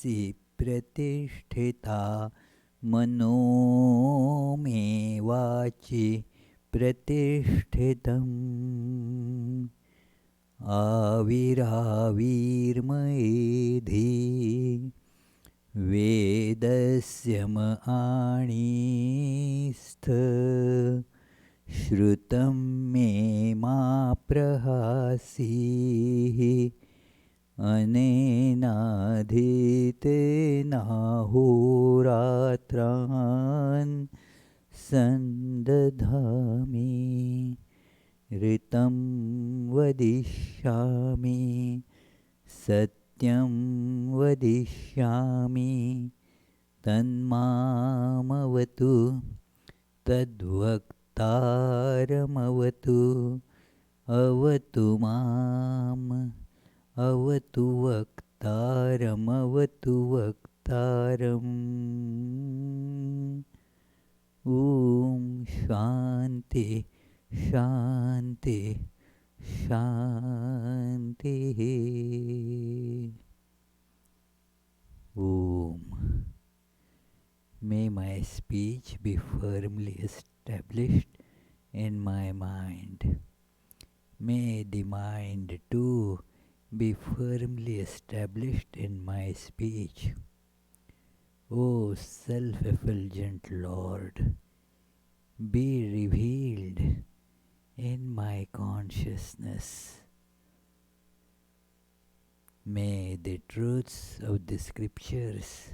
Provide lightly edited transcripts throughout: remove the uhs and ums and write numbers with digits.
मनसि प्रतिष्ठिता मनो मे वाचि प्रतिष्ठितम् आविराविर्मयेधि वेदस्य मणिस्थ श्रुतं मे मा प्रहासीः अनेनाधीतेनाहोरात्रान् सन्दधामि ऋतं वदिष्यामि सत्यं वदिष्यामि तन्मामवतु तद्वक्तारमवतु अवतु माम् अवतु वक्तारमवतु वक्तारम् ॐ शान्ति शान्ति शान्तिः ॐ May my speech be firmly established in my mind. May the mind too be firmly established in my speech. O self-effulgent Lord, be revealed in my consciousness. May the truths of the scriptures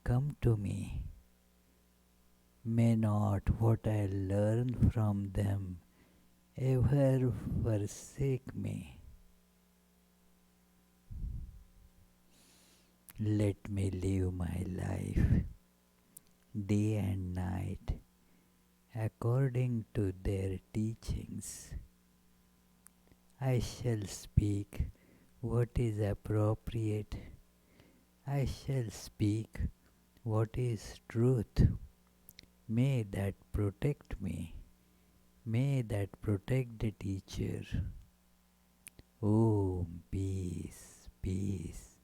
come to me. May not what I learn from them ever forsake me. Let me live my life day and night according to their teachings. I shall speak what is appropriate. I shall speak what is truth. May that protect me. May that protect the teacher. Oh, peace, peace,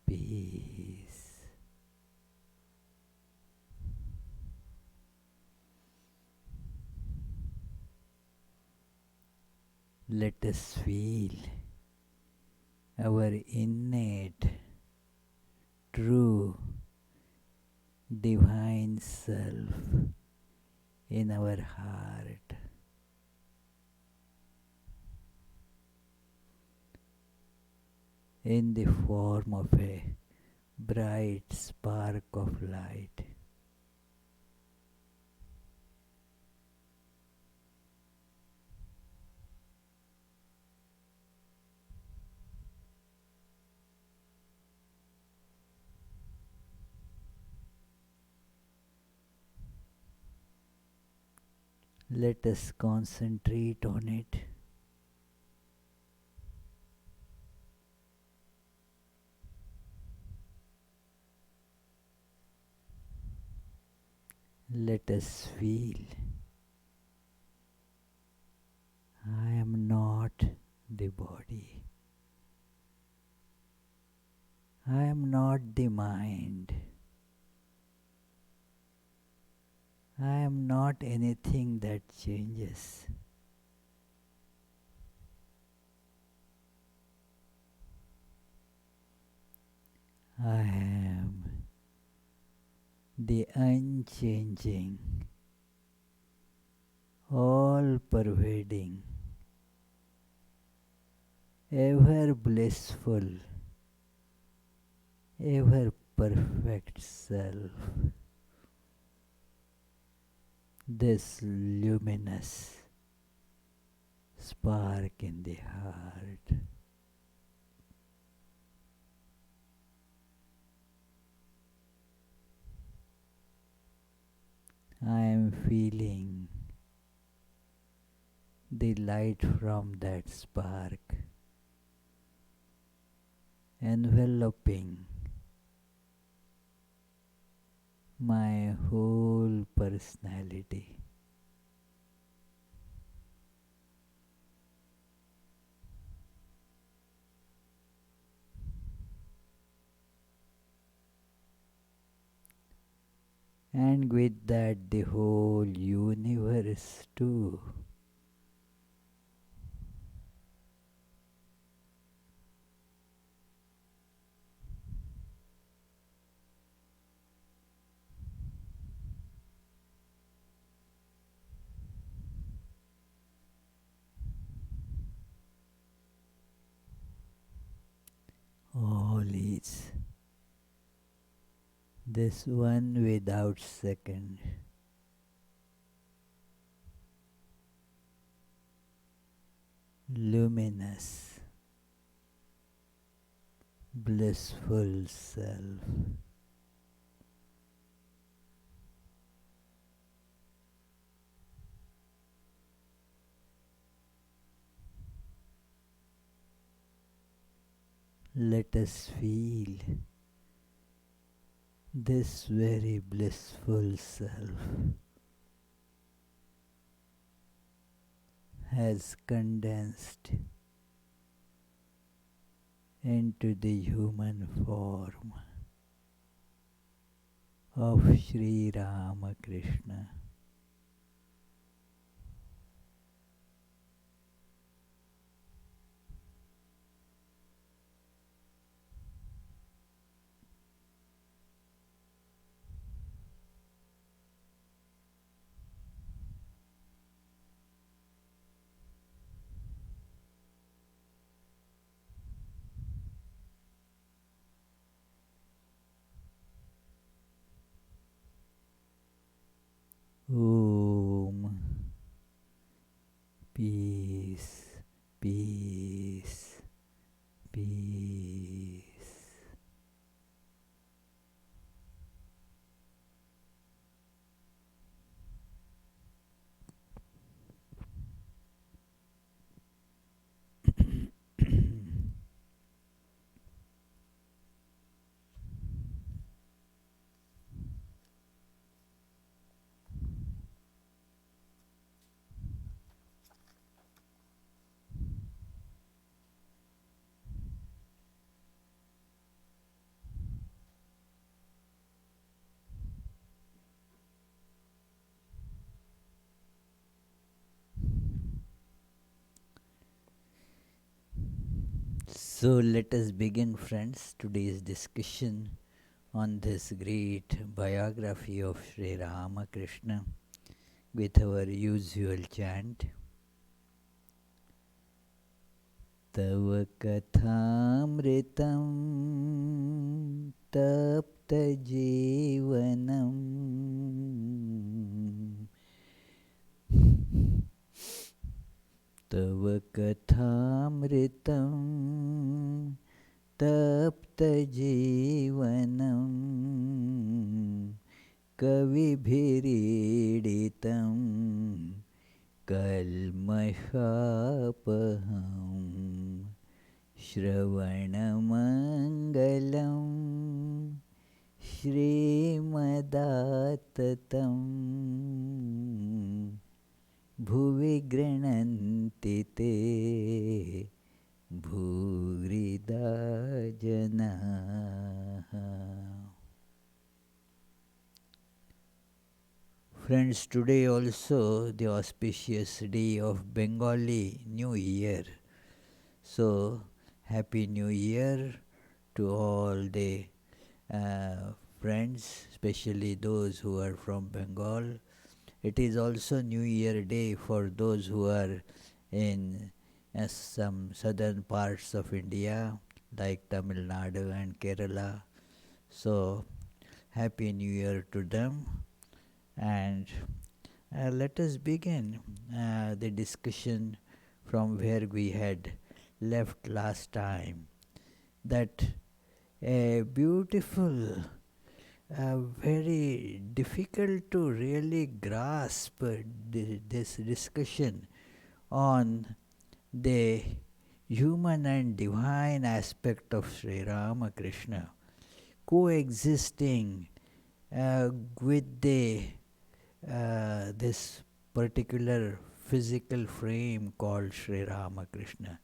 peace. Let us feel our innate, true, divine self in our heart. In the form of a bright spark of light. Let us concentrate on it. Let us feel. I am not the body. I am not the mind. I am not anything that changes. I am the unchanging, all-pervading, ever blissful, ever perfect self. This luminous spark in the heart. I am feeling the light from that spark enveloping my whole personality. and with that the whole universe too. All is this one without second, luminous, blissful self. Let us feel this very blissful self has condensed into the human form of Sri Ramakrishna. Om. Peace, peace, peace. So let us begin, friends, today's discussion on this great biography of Sri Ramakrishna with our usual chant. Tava kathamritam tapta jivanam. Tava kathamritam tapta jivanam kavibhiriditam kalmashapaham shravanamangalam shrimadattatam bhuvi grananti te bhugrida janaha. Friends, today also the auspicious day of Bengali New Year. So, Happy New Year to all the friends, especially those who are from Bengal. It is also New Year Day for those who are in some southern parts of India like Tamil Nadu and Kerala. So, Happy New Year to them. And let us begin the discussion from where we had left last time. That a beautiful, very difficult to really grasp this discussion on the human and divine aspect of Sri Ramakrishna coexisting with this particular physical frame called Sri Ramakrishna.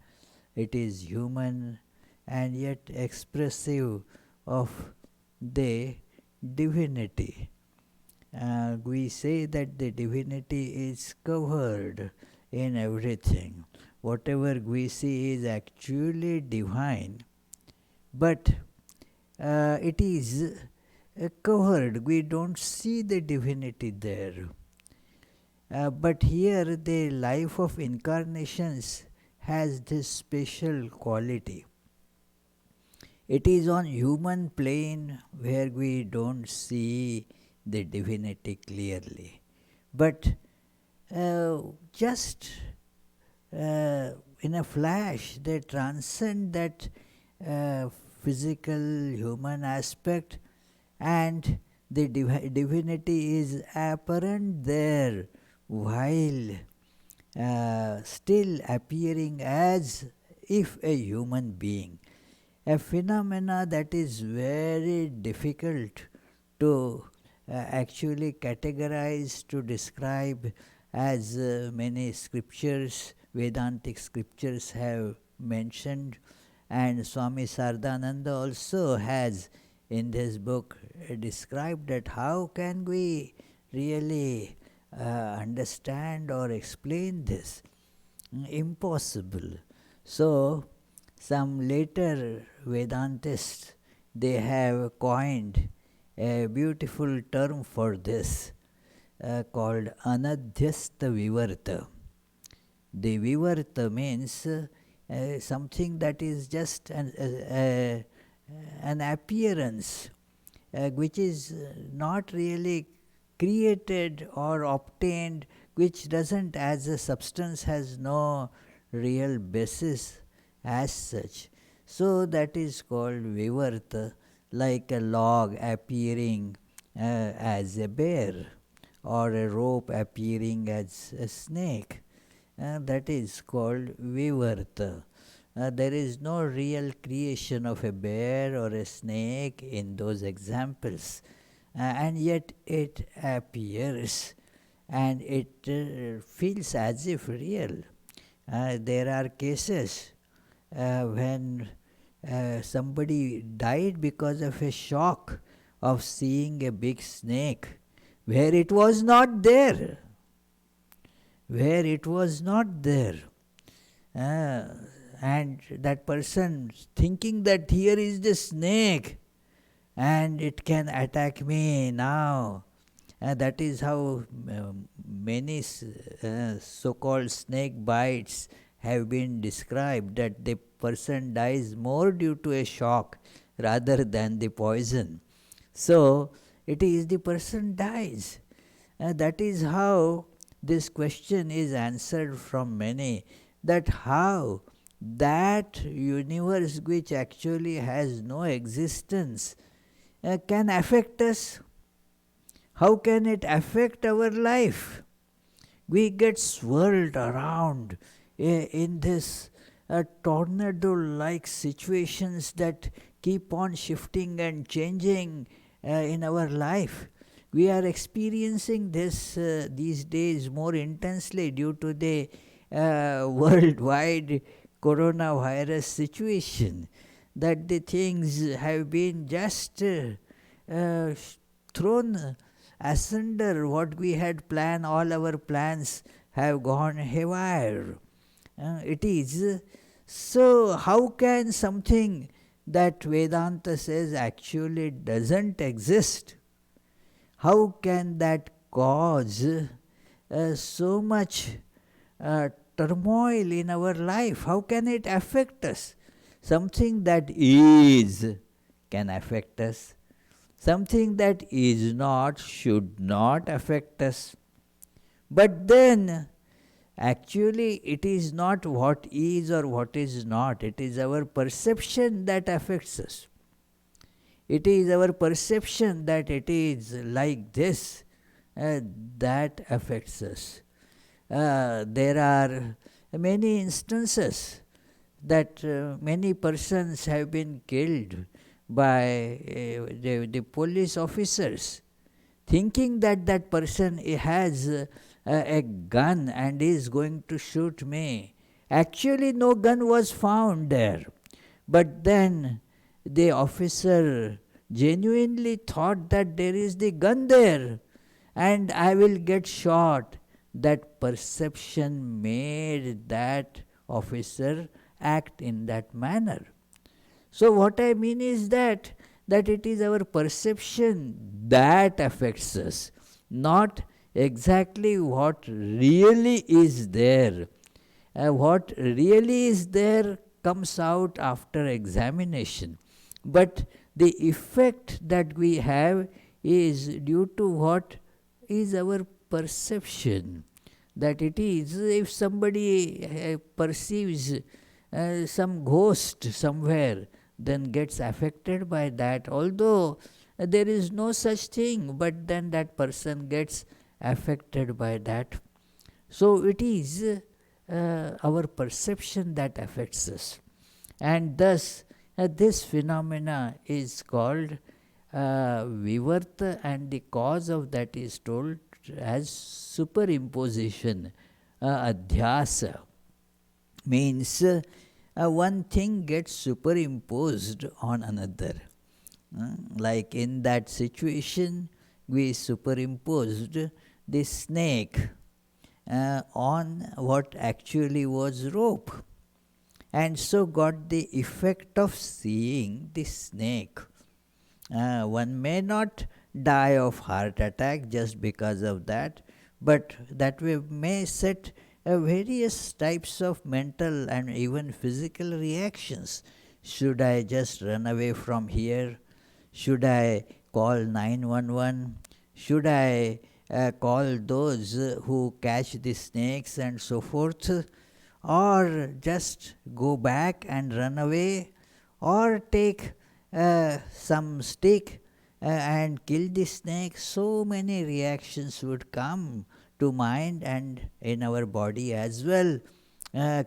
It is human and yet expressive of the divinity. we say that the divinity is covered in everything. Whatever we see is actually divine, but it is covered. We don't see the divinity there. But here, the life of incarnations has this special quality. It is on human plane where we don't see the divinity clearly. But just in a flash, they transcend that physical human aspect, and the divinity is apparent there while still appearing as if a human being. A phenomena that is very difficult to actually categorize, to describe, as many scriptures, Vedantic scriptures have mentioned, and Swami Saradananda also has in this book described that how can we really understand or explain this? Impossible. So, some later Vedantists, they have coined a beautiful term for this called anadhyasta vivarta. The vivarta means something that is just an appearance which is not really created or obtained, which doesn't, as a substance, has no real basis as such. So that is called vivarta, like a log appearing as a bear, or a rope appearing as a snake. That is called vivarta. There is no real creation of a bear or a snake in those examples, and yet it appears and it feels as if real. There are cases when somebody died because of a shock of seeing a big snake where it was not there. Where it was not there. And that person thinking that here is the snake and it can attack me now. That is how many so-called snake bites have been described, that the person dies more due to a shock rather than the poison. So, it is the person dies. That is how this question is answered from many, that how that universe which actually has no existence can affect us. How can it affect our life? We get swirled around in this tornado-like situations that keep on shifting and changing in our life. We are experiencing this these days more intensely due to the worldwide coronavirus situation, that the things have been just thrown asunder. What we had planned, all our plans have gone haywire. It is. So how can something that Vedanta says actually doesn't exist, how can that cause so much turmoil in our life? How can it affect us? Something that is can affect us. Something that is not should not affect us. But then, actually, it is not what is or what is not. It is our perception that affects us. It is our perception that it is like this that affects us. There are many instances that many persons have been killed by the police officers, thinking that that person has a gun and is going to shoot me. Actually, no gun was found there. But then the officer genuinely thought that there is the gun there, and I will get shot. That perception made that officer act in that manner. So what I mean is that it is our perception that affects us, not exactly what really is there. What really is there comes out after examination, but the effect that we have is due to what is our perception. That it is, if somebody perceives some ghost somewhere, then gets affected by that, although there is no such thing, but then that person gets affected by that. So it is our perception that affects us, and thus this phenomena is called vivarta, and the cause of that is told as superimposition, adhyasa. Means one thing gets superimposed on another. Like in that situation, we superimposed the snake on what actually was rope, and so got the effect of seeing the snake. One may not die of heart attack just because of that, but that we may set various types of mental and even physical reactions. Should I just run away from here? Should I call 911? Should I call those who catch the snakes and so forth? Or just go back and run away? Or take some stick and kill the snake? So many reactions would come to mind and in our body as well,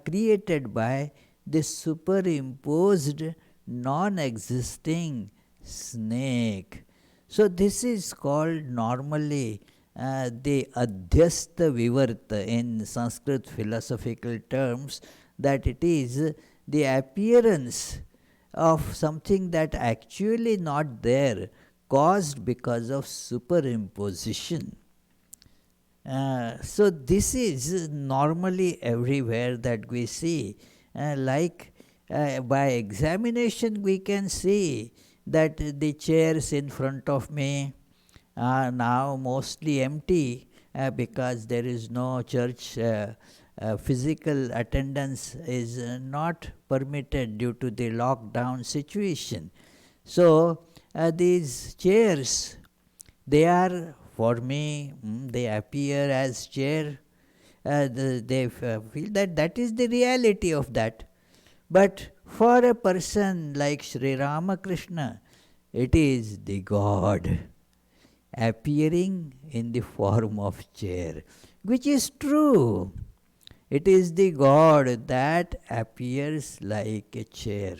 created by this superimposed non-existing snake. So this is called normally the adhyastha vivarta in Sanskrit philosophical terms, that it is the appearance of something that actually not there, caused because of superimposition. So this is normally everywhere that we see. By examination we can see that the chairs in front of me are now mostly empty because there is no church. Physical attendance is not permitted due to the lockdown situation. So these chairs, they are for me, they appear as chair. They feel that that is the reality of that. But for a person like Sri Ramakrishna, it is the God appearing in the form of chair, which is true. It is the God that appears like a chair.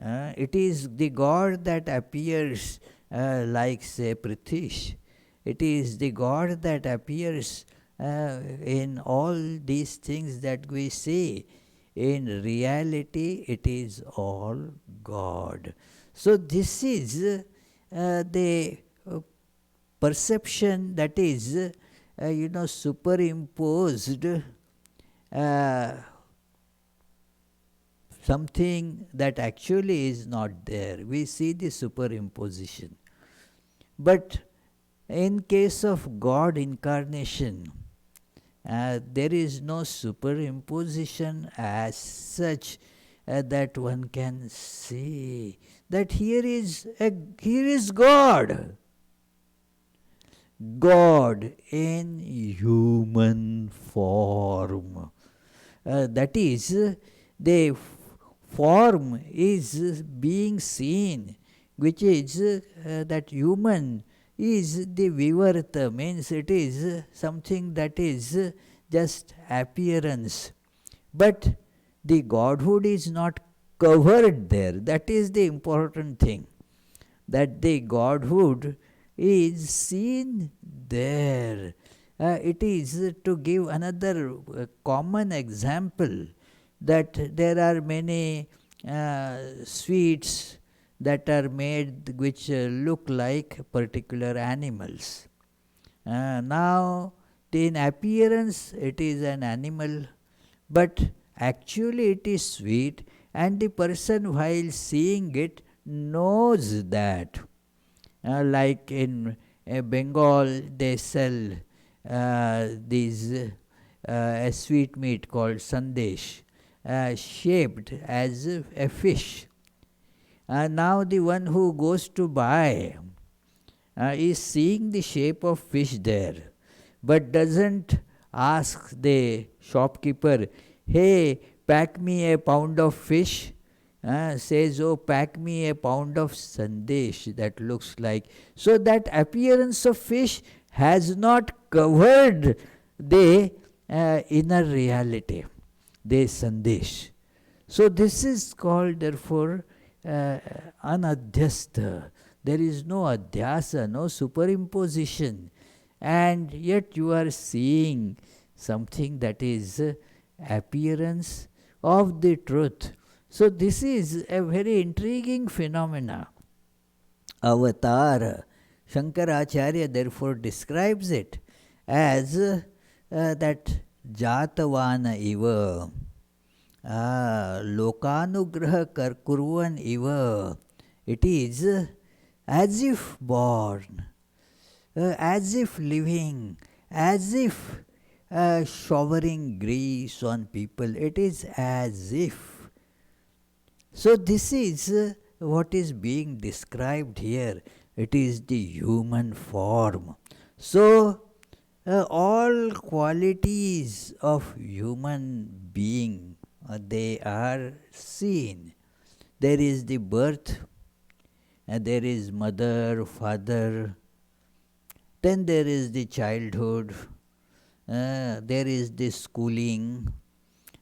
It is the God that appears like, say, Prithvish. It is the God that appears in all these things that we see. In reality, it is all God. So this is the perception that is, superimposed something that actually is not there. We see the superimposition. But in case of God incarnation, there is no superimposition as such that one can see that here is God. God in human form. That is, the form is being seen, which is that human is the vivarta, means it is something that is just appearance. But the Godhood is not covered there. That is the important thing. That the Godhood is seen there. It is, to give another common example, that there are many sweets that are made which look like particular animals. Now, in appearance, it is an animal, but actually it is sweet, and the person, while seeing it, knows that. Like in Bengal, they sell these a sweet meat called sandesh, shaped as a fish. Now the one who goes to buy is seeing the shape of fish there, but doesn't ask the shopkeeper, hey, pack me a pound of fish. Says, oh, pack me a pound of sandesh that looks like. So that appearance of fish has not covered the inner reality, the sandesh. So this is called, therefore, anadhyastha. There is no adhyasa, no superimposition, and yet you are seeing something that is appearance of the truth. So this is a very intriguing phenomena. Avatar, Shankaracharya therefore describes it as that Jatavana iva, Lokanugraha Kurvan iva. It is as if born, as if living, as if showering grease on people. It is as if. So this is what is being described here. It is the human form. So all qualities of human being, they are seen. There is the birth, there is mother, father, then there is the childhood, there is the schooling,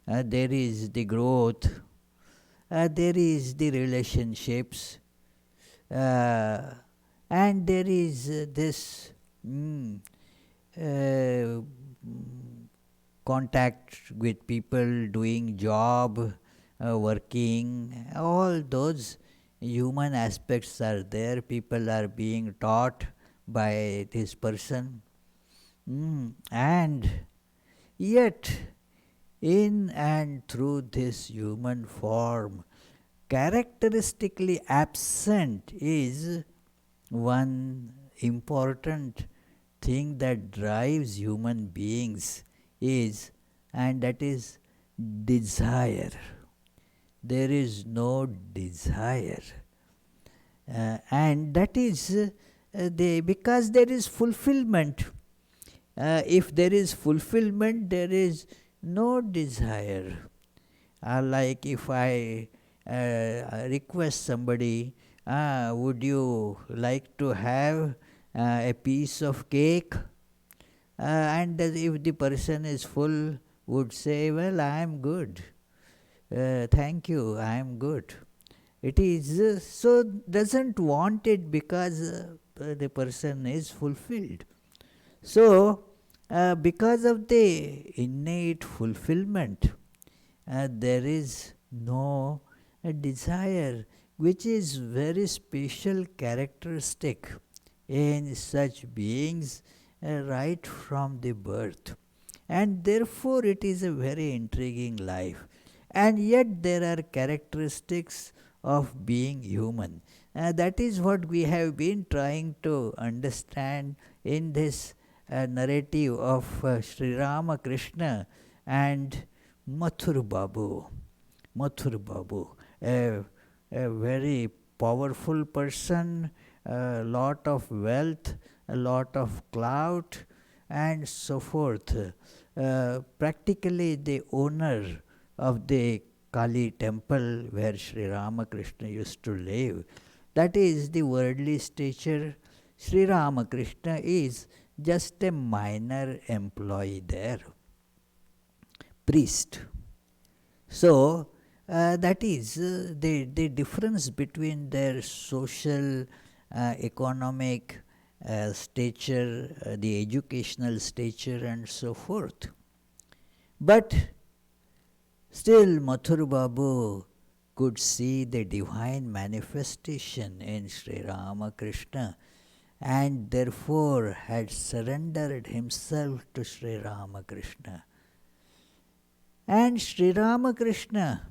there is the growth, there is the relationships, and there is this contact with people, doing job, working, all those human aspects are there. People are being taught by this person. And yet, in and through this human form, characteristically absent is one important thing that drives human beings is, and that is desire. There is no desire, and that is because there is fulfillment. If there is fulfillment, there is no desire. Like if I request somebody, would you like to have a piece of cake? And if the person is full, would say, well, I am good. Thank you, I am good. It is so doesn't want it because the person is fulfilled. So, because of the innate fulfillment, there is no desire, which is very special characteristic in such beings right from the birth. And therefore it is a very intriguing life. And yet there are characteristics of being human. That is what we have been trying to understand in this narrative of Sri Ramakrishna and Mathur Babu. Mathur Babu, a very powerful person, a lot of wealth, a lot of clout, and so forth. Practically the owner of the Kali temple where Sri Ramakrishna used to live. That is the worldly stature. Sri Ramakrishna is just a minor employee there, priest. So, that is the difference between their social, economic stature, the educational stature, and so forth. But still, Mathur Babu could see the divine manifestation in Sri Ramakrishna, and therefore had surrendered himself to Sri Ramakrishna. And Sri Ramakrishna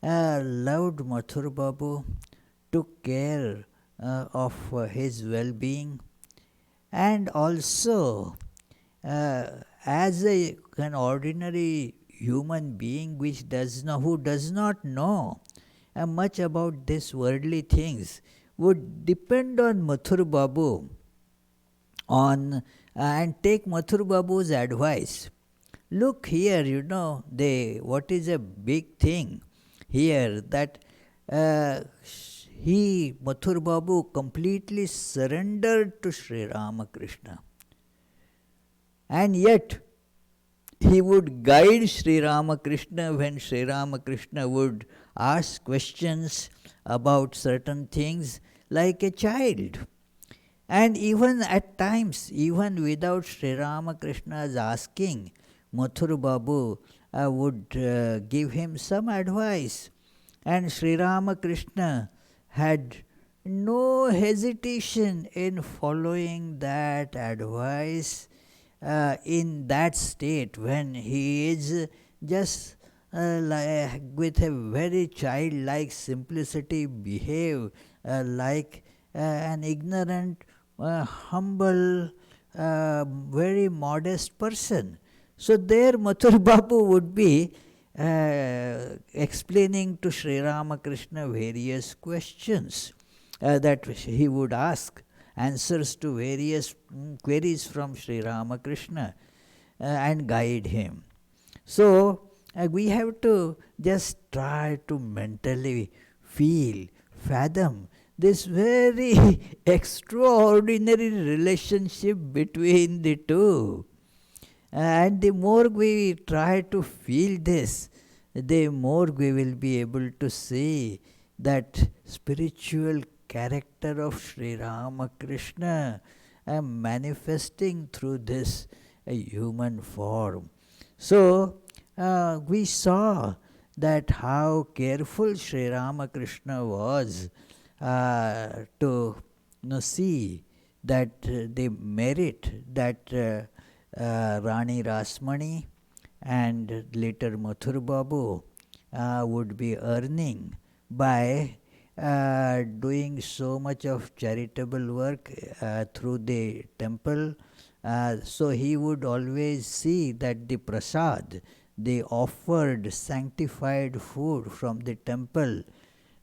loved Mathur Babu, took care of his well-being, and also as an ordinary human being who does not know much about these worldly things, would depend on Mathur Babu and take Mathur Babu's advice. Look here, what is a big thing here, that Mathur Babu completely surrendered to Sri Ramakrishna. And yet, he would guide Sri Ramakrishna when Sri Ramakrishna would ask questions about certain things like a child. And even at times, even without Sri Ramakrishna's asking, Mathur Babu would give him some advice. And Sri Ramakrishna had no hesitation in following that advice in that state when he is just with a very childlike simplicity behave like an ignorant, humble, very modest person. So there Mathur Babu would be explaining to Sri Ramakrishna various questions that he would ask, answers to various queries from Sri Ramakrishna and guide him. So we have to just try to mentally fathom this very extraordinary relationship between the two. And the more we try to feel this, the more we will be able to see that spiritual character of Sri Ramakrishna manifesting through this human form. So we saw that how careful Sri Ramakrishna was to see that the merit that Rani Rasmani and later Mathur Babu would be earning by doing so much of charitable work through the temple. So he would always see that the prasad, the offered sanctified food from the temple,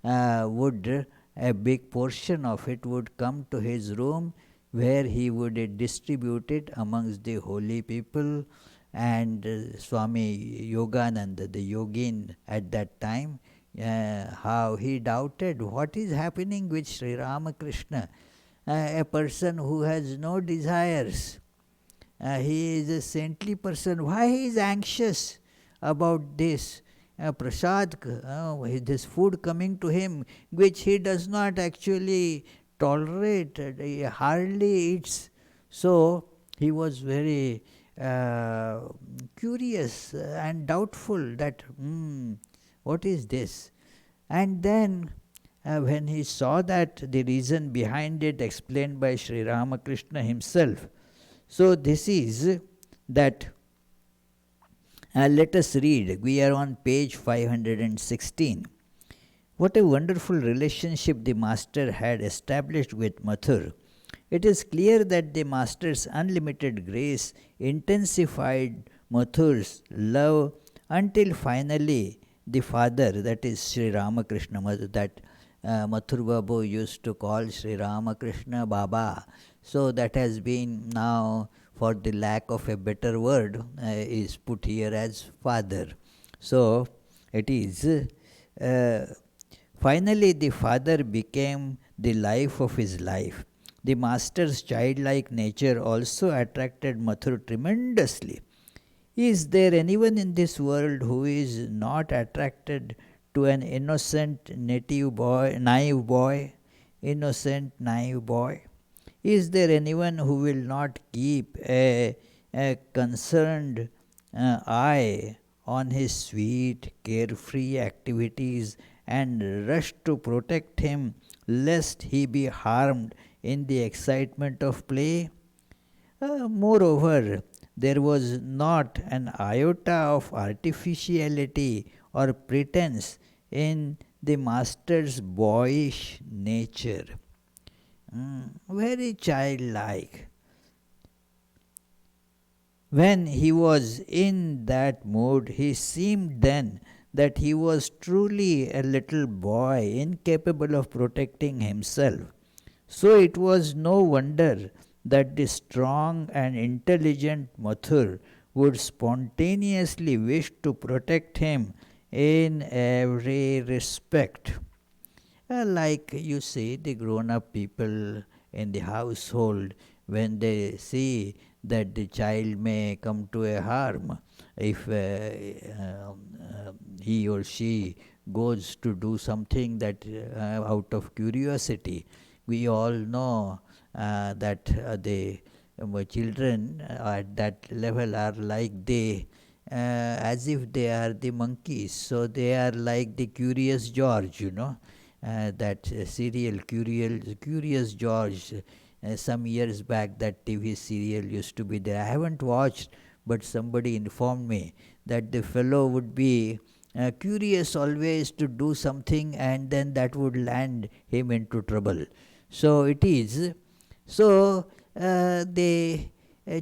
a big portion of it would come to his room, where he would distribute it amongst the holy people. And Swami Yogananda, the yogin at that time, how he doubted what is happening with Sri Ramakrishna, a person who has no desires. He is a saintly person. Why he is anxious about this prasad, this food coming to him, which he does not actually tolerate, he hardly eats. So he was very curious and doubtful that what is this? And then when he saw that the reason behind it explained by Sri Ramakrishna himself, so this is that let us read. We are on page 516. What a wonderful relationship the master had established with Mathur. It is clear that the master's unlimited grace intensified Mathur's love until finally the father, that is Sri Ramakrishna, that Mathur Babu used to call Sri Ramakrishna Baba. So that has been now, for the lack of a better word, is put here as father. So it is finally the father became the life of his life. The master's childlike nature also attracted Mathur tremendously. Is there anyone in this world who is not attracted to an innocent naive boy? Innocent, naive boy? Is there anyone who will not keep a concerned eye on his sweet, carefree activities and rush to protect him lest he be harmed in the excitement of play. Moreover, there was not an iota of artificiality or pretense in the master's boyish nature. Very childlike. When he was in that mood, he seemed then that he was truly a little boy, incapable of protecting himself. So it was no wonder that the strong and intelligent Mathur would spontaneously wish to protect him in every respect. Like you see, the grown up people in the household, when they see that the child may come to a harm, if he or she goes to do something that out of curiosity, we all know that the children at that level are like as if they are the monkeys. So they are like the Curious George, that serial Curious George. Some years back, that TV serial used to be there. I haven't watched, but somebody informed me that the fellow would be curious always to do something, and then that would land him into trouble. So it is. So the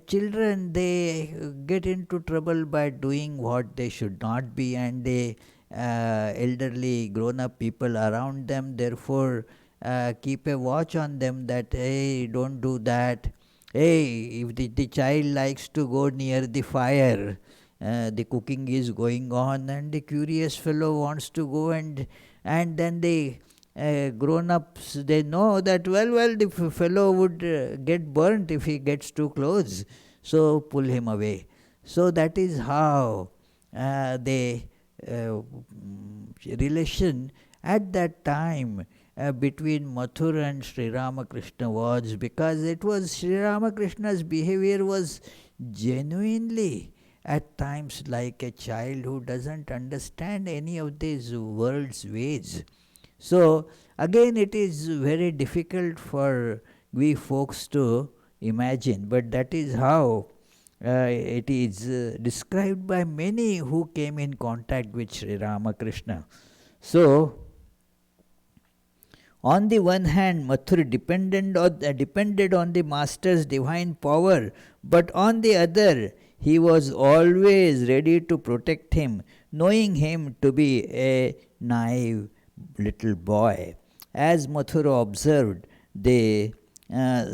children, they get into trouble by doing what they should not be, and the elderly grown up people around them therefore keep a watch on them, that hey, don't do that. Hey, if the child likes to go near the fire, the cooking is going on, and the curious fellow wants to go, and then the grown-ups, they know that well the fellow would get burnt if he gets too close, so pull him away. So that is how the relation at that time between Mathur and Sri Ramakrishna was, because it was Sri Ramakrishna's behavior was genuinely at times like a child who doesn't understand any of these world's ways. So again, it is very difficult for we folks to imagine, but that is how it is described by many who came in contact with Sri Ramakrishna. So, on the one hand, Mathur depended on the master's divine power, but on the other, he was always ready to protect him, knowing him to be a naive little boy. As Mathur observed, the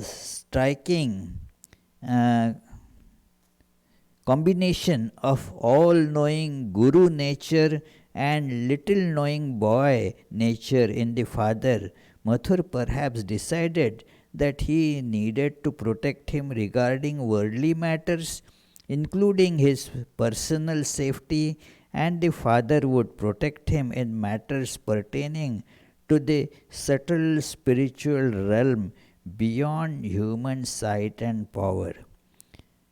striking uh, combination of all knowing guru nature and little knowing boy nature in the father, Mathur perhaps decided that he needed to protect him regarding worldly matters, including his personal safety, and the father would protect him in matters pertaining to the subtle spiritual realm beyond human sight and power.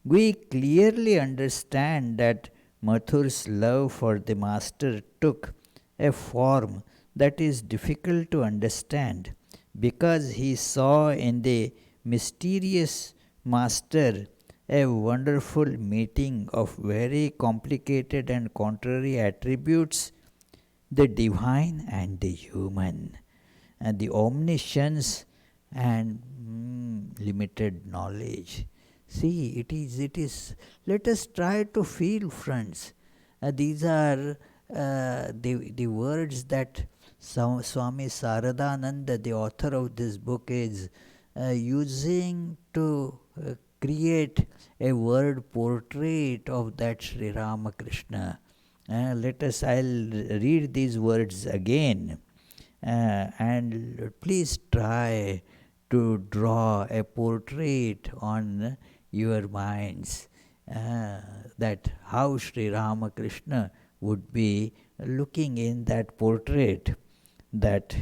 We clearly understand that Mathur's love for the master took a form that is difficult to understand, because he saw in the mysterious master a wonderful meeting of very complicated and contrary attributes, the divine and the human, and the omniscience and limited knowledge. See, it is, let us try to feel, friends. These are the words that Swami Saradananda, the author of this book, is using to create a word portrait of that Sri Ramakrishna. I'll read these words again, and please try to draw a portrait on your minds, that how Sri Ramakrishna would be looking in that portrait, that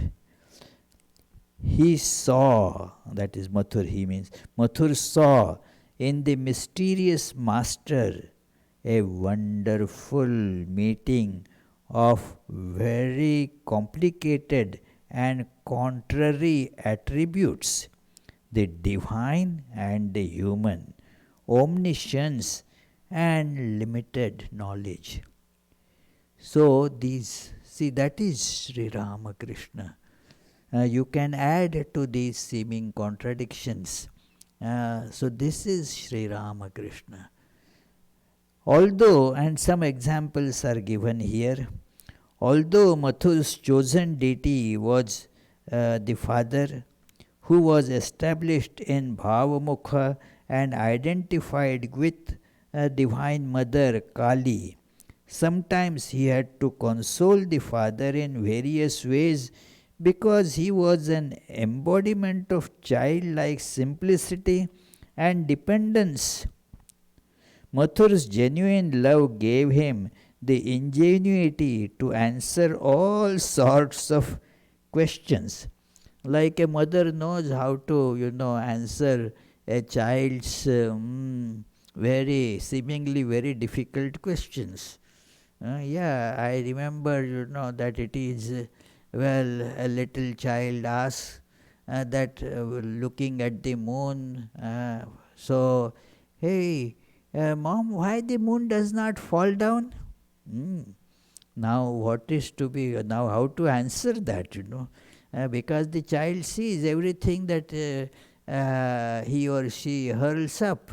he saw, that is Mathur, he means, Mathur saw in the mysterious master a wonderful meeting of very complicated and contrary attributes, the divine and the human, omniscience and limited knowledge. So that is Sri Ramakrishna. You can add to these seeming contradictions. So this is Sri Ramakrishna. Although, and some examples are given here, although Mathur's chosen deity was the father who was established in Bhavamukha and identified with Divine Mother Kali, sometimes he had to console the father in various ways because he was an embodiment of childlike simplicity and dependence. Mathur's genuine love gave him the ingenuity to answer all sorts of questions. Like a mother knows how to, answer a child's very seemingly very difficult questions. Yeah, I remember, that it is, a little child asks that looking at the moon, so, hey, Mom, why the moon does not fall down? Mm. Now, what is to be, now how to answer that, because the child sees everything that he or she hurls up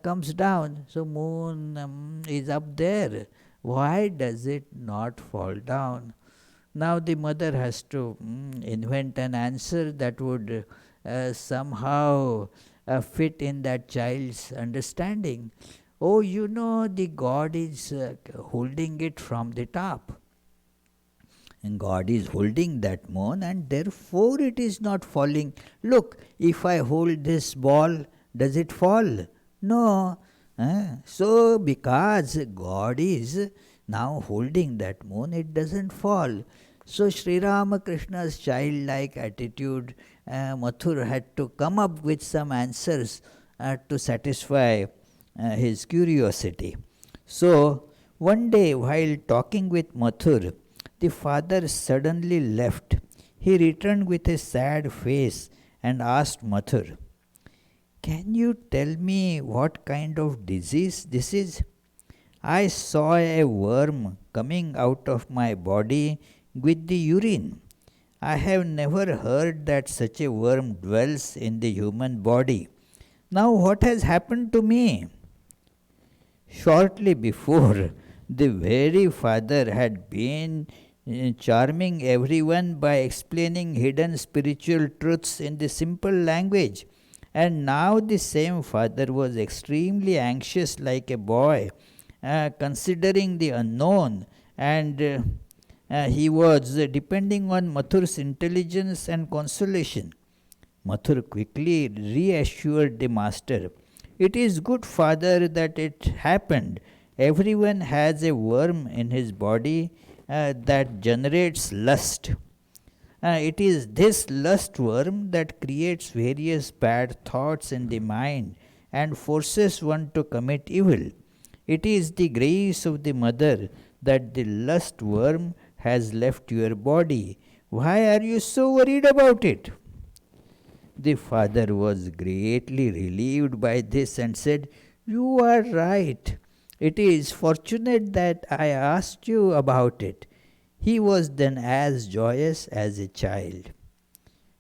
comes down. So, moon is up there. Why does it not fall down? Now the mother has to invent an answer that would somehow fit in that child's understanding. Oh, the God is holding it from the top. And God is holding that moon and therefore it is not falling. Look, if I hold this ball, does it fall? No. So, because God is now holding that moon, it doesn't fall. So, Sri Ramakrishna's childlike attitude, Mathur had to come up with some answers to satisfy his curiosity. So, one day while talking with Mathur, the father suddenly left. He returned with a sad face and asked Mathur, "Can you tell me what kind of disease this is? I saw a worm coming out of my body with the urine. I have never heard that such a worm dwells in the human body. Now what has happened to me?" Shortly before, the very father had been charming everyone by explaining hidden spiritual truths in the simple language. And now the same father was extremely anxious like a boy, considering the unknown, and he was depending on Mathur's intelligence and consolation. Mathur quickly reassured the master. "It is good, father, that it happened. Everyone has a worm in his body that generates lust. It is this lust worm that creates various bad thoughts in the mind and forces one to commit evil. It is the grace of the mother that the lust worm has left your body. Why are you so worried about it?" The father was greatly relieved by this and said, "You are right. It is fortunate that I asked you about it." He was then as joyous as a child.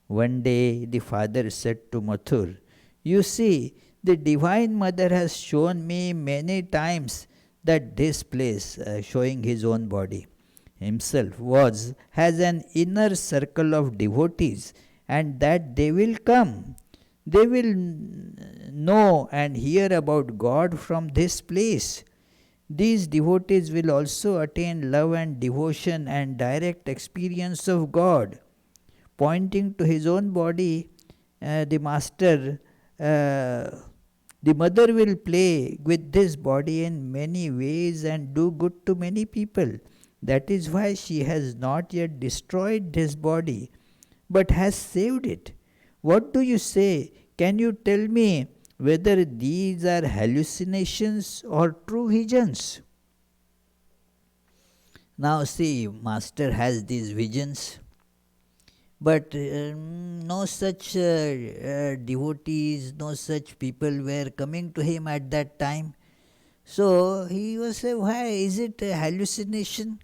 One day the father said to Mathur, "You see, the Divine Mother has shown me many times that this place," showing his own body, himself, has an inner circle of devotees, and that they will come. They will know and hear about God from this place. These devotees will also attain love and devotion and direct experience of God. Pointing to his own body, the master, the mother will play with this body in many ways and do good to many people. That is why she has not yet destroyed this body, but has saved it. What do you say? Can you tell me whether these are hallucinations or true visions?" Now see, master has these visions, But no such devotees, no such people were coming to him at that time. So he was saying, why is it a hallucination?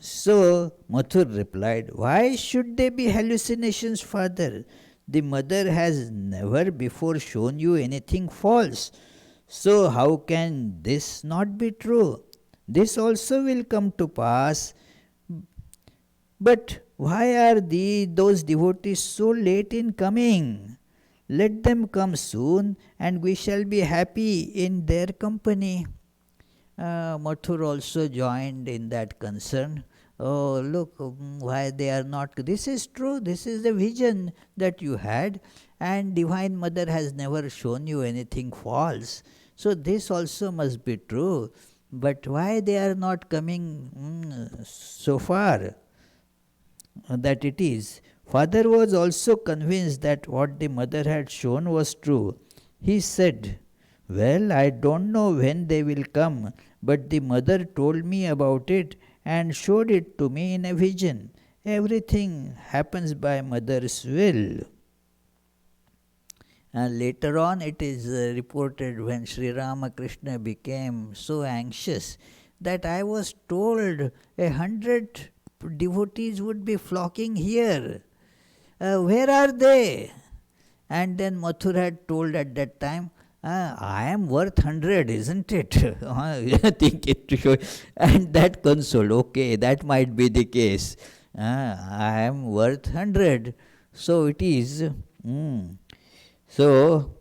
So Mathur replied, why should they be hallucinations, father? The mother has never before shown you anything false. So how can this not be true? This also will come to pass. But why are those devotees so late in coming? Let them come soon, and we shall be happy in their company. Mathur also joined in that concern. Oh, look, why they are not. This is true, this is the vision that you had, and Divine Mother has never shown you anything false. So, this also must be true. But why they are not coming so far? That it is. Father was also convinced that what the mother had shown was true. He said, well, I don't know when they will come, but the mother told me about it and showed it to me in a vision. Everything happens by mother's will. And later on, it is reported when Sri Ramakrishna became so anxious that I was told 100 devotees would be flocking here. Where are they? And then Mathur had told at that time, I am worth 100, isn't it? Think it should. And that consoled, okay, that might be the case. I am worth 100. So it is. So,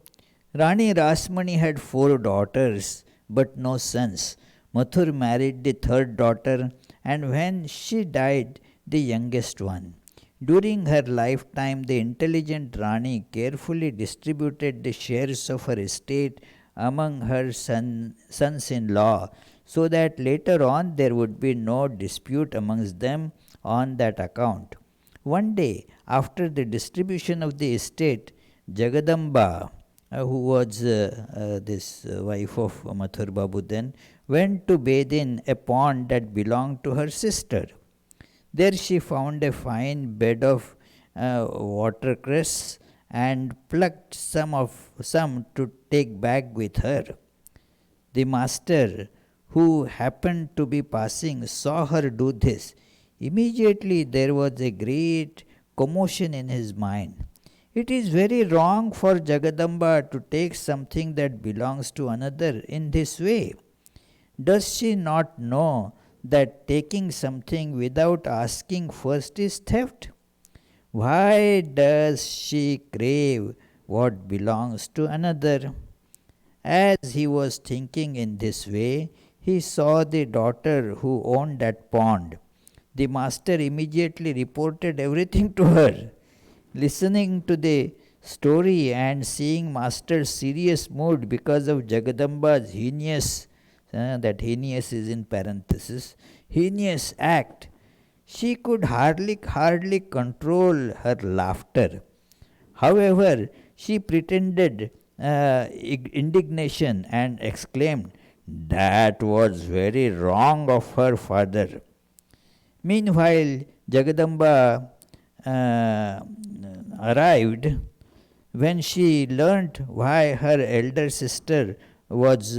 Rani Rasmani had 4 daughters but no sons. Mathur married the 3rd daughter, and when she died, the youngest one. During her lifetime, the intelligent Rani carefully distributed the shares of her estate among her sons-in-law, so that later on there would be no dispute amongst them on that account. One day, after the distribution of the estate, Jagadamba, who was this wife of Mathur Babu then, went to bathe in a pond that belonged to her sister. There she found a fine bed of watercress and plucked some to take back with her. The master, who happened to be passing, saw her do this. Immediately there was a great commotion in his mind. It is very wrong for Jagadamba to take something that belongs to another in this way. Does she not know that taking something without asking first is theft? Why does she crave what belongs to another? As he was thinking in this way, he saw the daughter who owned that pond. The master immediately reported everything to her. Listening to the story and seeing master's serious mood because of Jagadamba's heinous, that heinous is in parenthesis, heinous act, she could hardly control her laughter. However, she pretended indignation and exclaimed, that was very wrong of her, father. Meanwhile, Jagadamba arrived. When she learnt why her elder sister was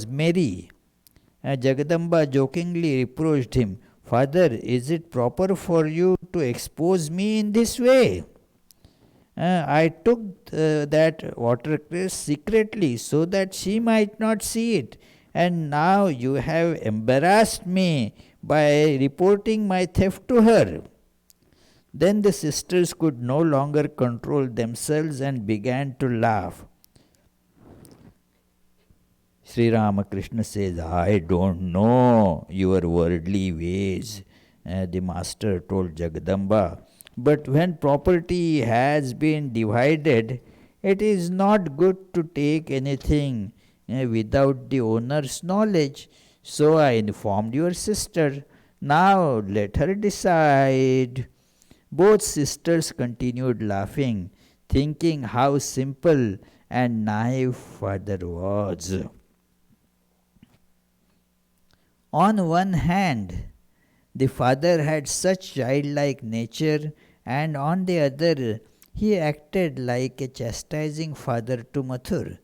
merry, Jagadamba jokingly reproached him, Father, is it proper for you to expose me in this way? I took that watercress secretly so that she might not see it, and now you have embarrassed me by reporting my theft to her. Then the sisters could no longer control themselves and began to laugh. Sri Ramakrishna says, I don't know your worldly ways, the master told Jagadamba. But when property has been divided, it is not good to take anything without the owner's knowledge. So I informed your sister. Now let her decide. Both sisters continued laughing, thinking how simple and naive father was. On one hand, The father had such childlike nature, and on the other, he acted like a chastising father to Mathur.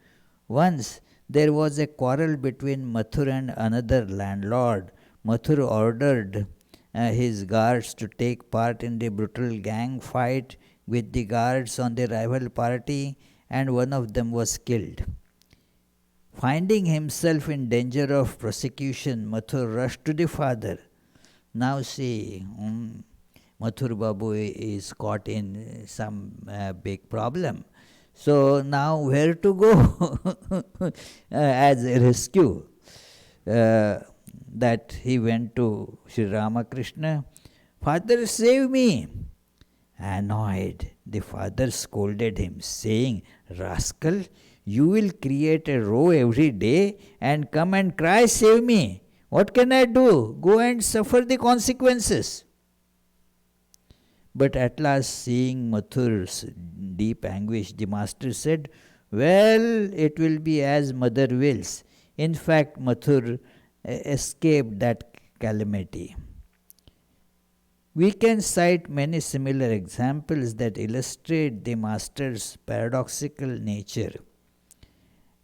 Once there was a quarrel between Mathur and another landlord. Mathur ordered his guards to take part in the brutal gang fight with the guards on the rival party, and one of them was killed. Finding himself in danger of prosecution, Mathur rushed to the father. Now see, Mathur Babu is caught in some big problem. So now where to go as a rescue? That he went to Sri Ramakrishna. Father, save me. Annoyed, the father scolded him, saying, Rascal, you will create a row every day and come and cry, save me. What can I do? Go and suffer the consequences. But at last, seeing Mathur's deep anguish, the master said, Well, it will be as mother wills. In fact, Mathur escaped that calamity. We can cite many similar examples that illustrate the master's paradoxical nature.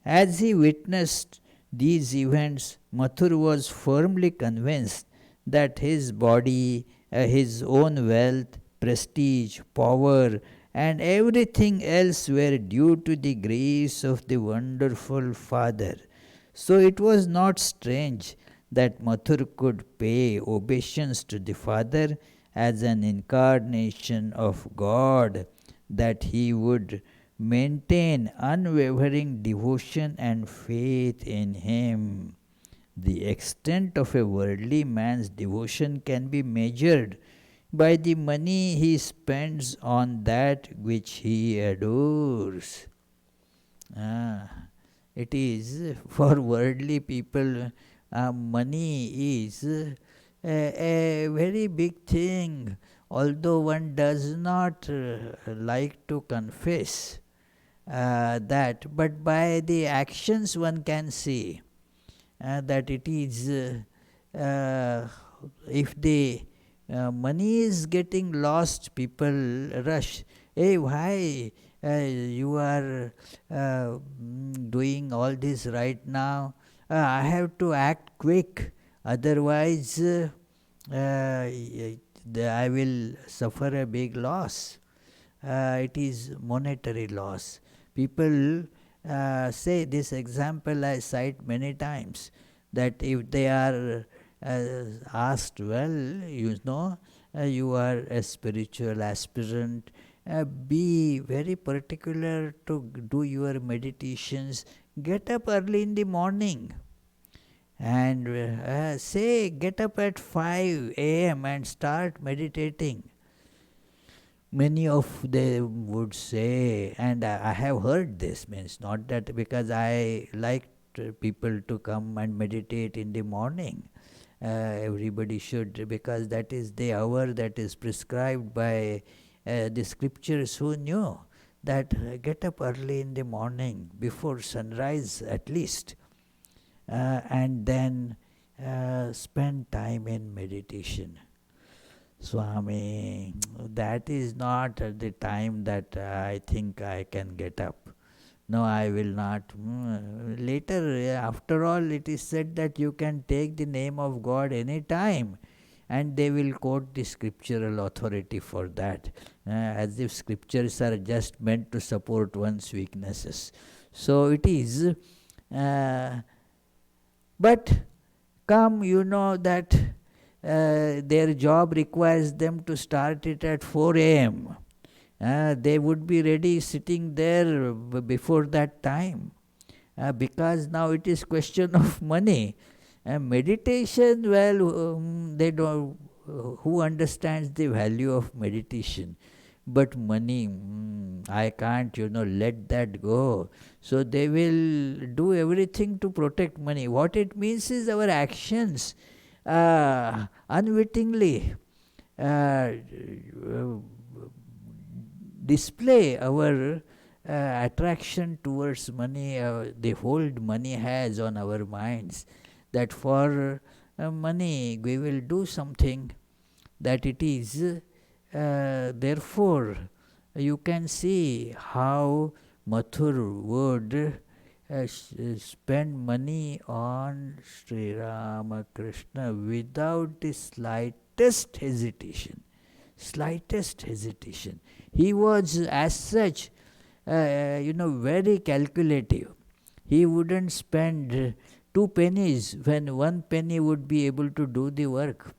As he witnessed these events, Mathur was firmly convinced that his body, his own wealth, prestige, power, and everything else were due to the grace of the wonderful Father. So it was not strange that Mathur could pay obeisance to the Father as an incarnation of God, that he would maintain unwavering devotion and faith in him. The extent of a worldly man's devotion can be measured by the money he spends on that which he adores. It is for worldly people, money is a very big thing, although one does not like to confess that, but by the actions one can see that it is, if the money is getting lost, people rush. Hey, why you are doing all this right now? I have to act quick, otherwise I will suffer a big loss. It is monetary loss. People say this example I cite many times, that if they are asked, well, you know, you are a spiritual aspirant, be very particular to do your meditations, get up early in the morning, and say get up at 5 a.m. and start meditating. Many of them would say, and I have heard this, means not that because I like people to come and meditate in the morning. Everybody should, because that is the hour that is prescribed by the scriptures. Who knew that get up early in the morning, before sunrise at least, and then spend time in meditation. Swami, that is not the time that I think I can get up. No, I will not. Later, after all, it is said that you can take the name of God any time, and they will quote the scriptural authority for that, as if scriptures are just meant to support one's weaknesses. So it is. But come, you know that their job requires them to start it at 4 a.m. They would be ready sitting there before that time, because now it is question of money. Meditation, well, they don't. Who understands the value of meditation? But money, I can't, let that go. So they will do everything to protect money. What it means is our actions unwittingly display our attraction towards money, the hold money has on our minds, that for money we will do something, that it is, therefore, you can see how Mathur would spend money on Sri Ramakrishna without the slightest hesitation. Slightest hesitation. He was, as such, very calculative. He wouldn't spend 2 pennies when 1 penny would be able to do the work.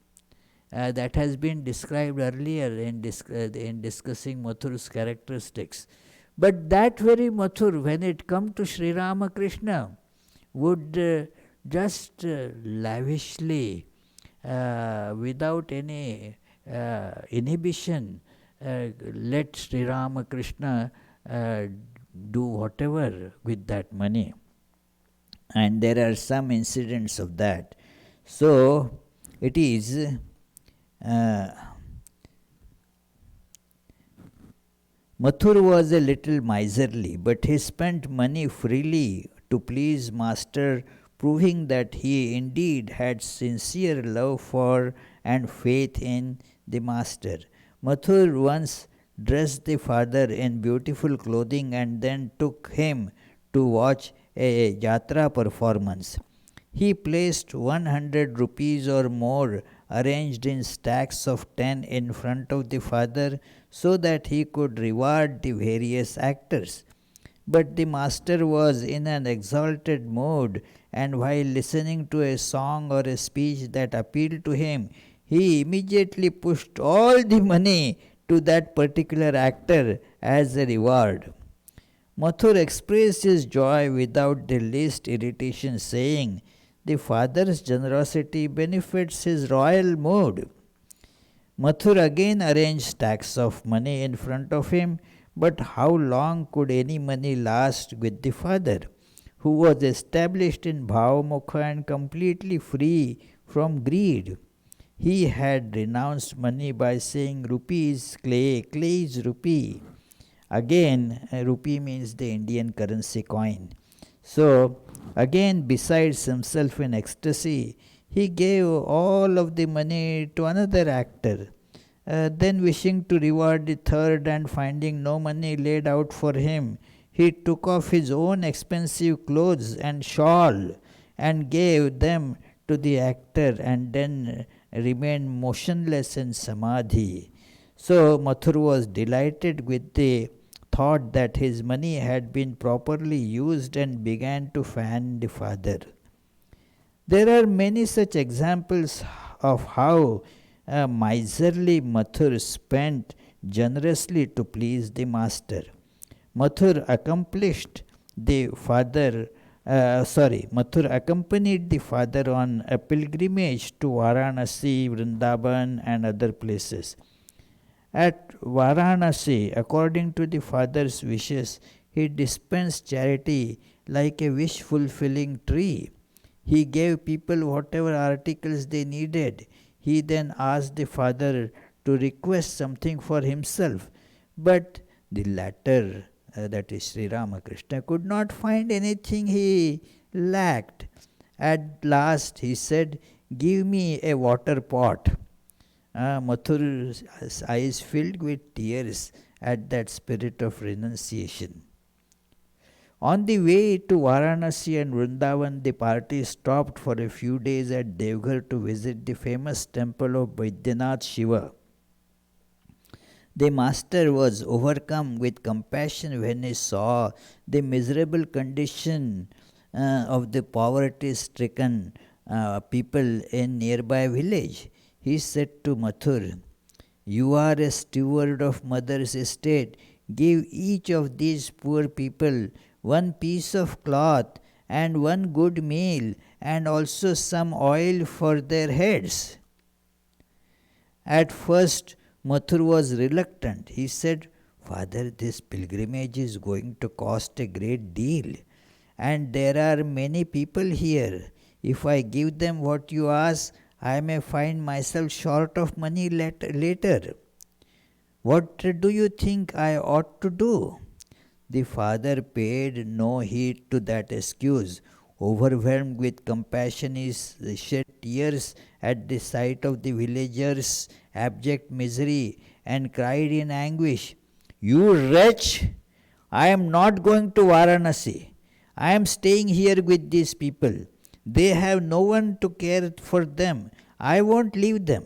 That has been described earlier in discussing Mathur's characteristics. But that very Mathur, when it come to Sri Ramakrishna, would just lavishly, without any inhibition, let Sri Ramakrishna do whatever with that money. And there are some incidents of that. So it is Mathur was a little miserly, but he spent money freely to please Master, proving that he indeed had sincere love for and faith in the Master. Mathur once dressed the father in beautiful clothing and then took him to watch a yatra performance. He placed 100 rupees or more arranged in stacks of 10 in front of the father so that he could reward the various actors. But the master was in an exalted mood, and while listening to a song or a speech that appealed to him, he immediately pushed all the money to that particular actor as a reward. Mathur expressed his joy without the least irritation, saying, "The father's generosity benefits his royal mood." Mathur again arranged stacks of money in front of him, but how long could any money last with the father, who was established in Bhavamukha and completely free from greed? He had renounced money by saying, "Rupee is clay, clay is rupee." Again, rupee means the Indian currency coin. So, again, besides himself in ecstasy, he gave all of the money to another actor. Then, wishing to reward the third and finding no money laid out for him, he took off his own expensive clothes and shawl and gave them to the actor, and then remained motionless in samadhi. So, Mathur was delighted with the thought that his money had been properly used and began to fan the father. There are many such examples of how miserly Mathur spent generously to please the master. Mathur accompanied the father on a pilgrimage to Varanasi, Vrindavan, and other places. At Varanasi, according to the father's wishes, he dispensed charity like a wish-fulfilling tree. He gave people whatever articles they needed. He then asked the father to request something for himself, but the latter, that is Sri Ramakrishna, could not find anything he lacked. At last he said, "Give me a water pot." Mathur's eyes filled with tears at that spirit of renunciation. On the way to Varanasi and Vrindavan, the party stopped for a few days at Devghar to visit the famous temple of Baidyanath Shiva. The master was overcome with compassion when he saw the miserable condition of the poverty-stricken people in nearby village. He said to Mathur, "You are a steward of mother's estate. Give each of these poor people one piece of cloth and one good meal, and also some oil for their heads." At first, Mathur was reluctant. He said, "Father, this pilgrimage is going to cost a great deal, and there are many people here. If I give them what you ask, I may find myself short of money later. What do you think I ought to do?" The father paid no heed to that excuse. overwhelmed with compassion, he shed tears at the sight of the villagers' abject misery and cried in anguish, "You wretch! I am not going to Varanasi. I am staying here with these people. They have no one to care for them. I won't leave them."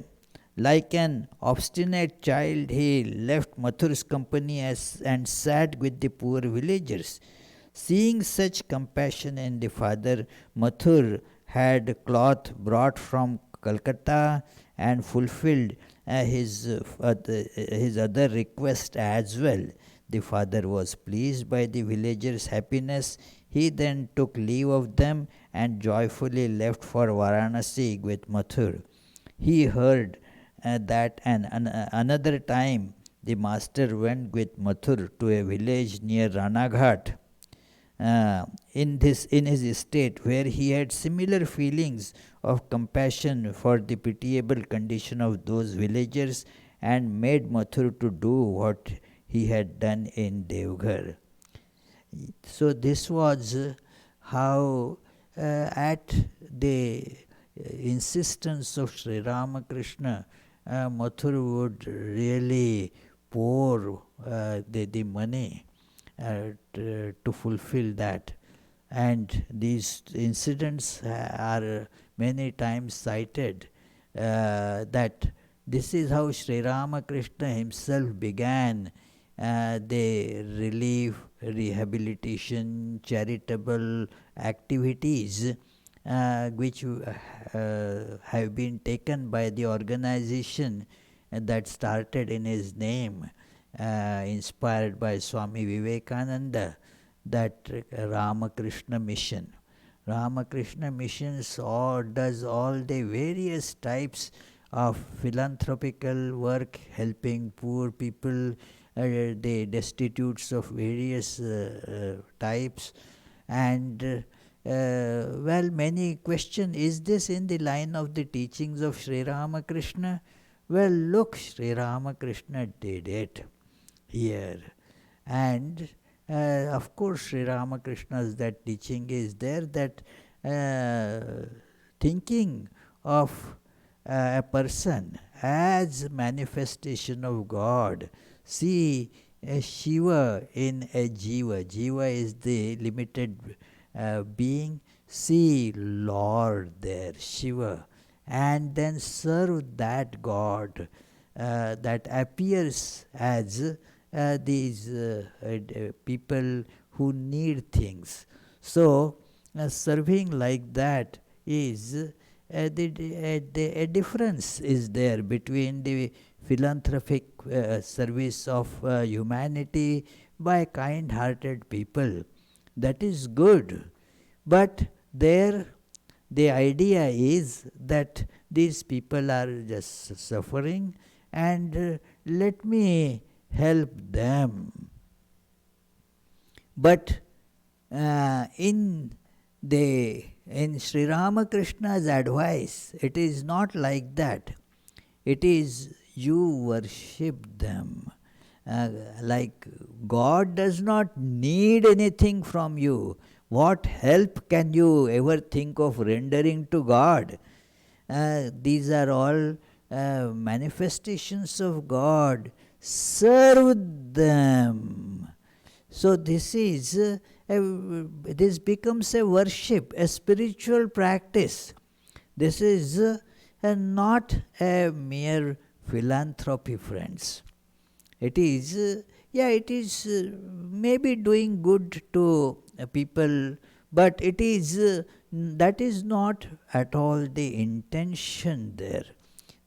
Like an obstinate child, he left Mathur's company and sat with the poor villagers. Seeing such compassion in the father, Mathur had cloth brought from Calcutta and fulfilled his other request as well. The father was pleased by the villagers' happiness. He then took leave of them and joyfully left for Varanasi with Mathur. He heard that another time the master went with Mathur to a village near Ranaghat in his estate, where he had similar feelings of compassion for the pitiable condition of those villagers, and made Mathur to do what he had done in Devghar. So this was how at the insistence of Sri Ramakrishna, Mathur would really pour the money to fulfill that. And these incidents are many times cited, that this is how Sri Ramakrishna himself began the relief, rehabilitation, charitable activities which have been taken by the organization that started in his name, inspired by Swami Vivekananda, that Ramakrishna Mission. Ramakrishna Missions does all the various types of philanthropical work, helping poor people, the destitutes of various types. And well, many question, is this in the line of the teachings of Sri Ramakrishna? Well, look, Sri Ramakrishna did it here. And of course, Sri Ramakrishna's that teaching is there, that thinking of a person as manifestation of God. See Shiva in a Jiva. Jiva is the limited being. See Lord there, Shiva, and then serve that God that appears as these people who need things. So serving like that is a difference is there between the philanthropic service of humanity by kind-hearted people. That is good, but there the idea is that these people are just suffering, and let me help them. But in Sri Ramakrishna's advice, it is not like that. It is you worship them. Like God does not need anything from you. What help can you ever think of rendering to God? These are all manifestations of God. Serve them. So this becomes a worship, a spiritual practice. This is not a mere philanthropy, friends. It is, maybe doing good to people, but it is that is not at all the intention there.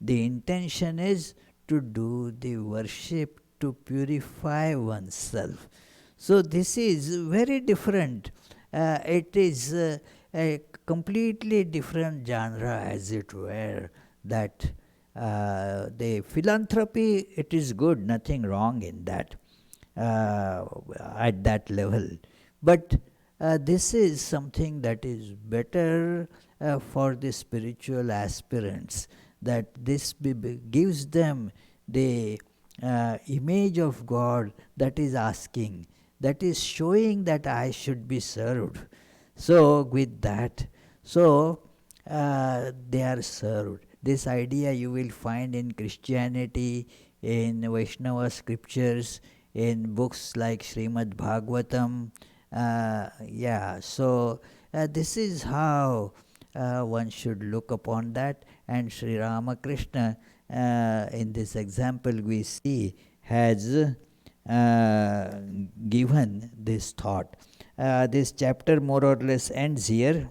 The intention is to do the worship, to purify oneself. So this is very different. It is a completely different genre, as it were, that the philanthropy, it is good, nothing wrong in that at that level. But this is something that is better for the spiritual aspirants, that this gives them the image of God that is asking, that is showing that I should be served. So with that, so they are served. This idea you will find in Christianity, in Vaishnava scriptures, in books like Srimad Bhagavatam. Yeah, so this is how one should look upon that. And Sri Ramakrishna, in this example we see, has given this thought. This chapter more or less ends here,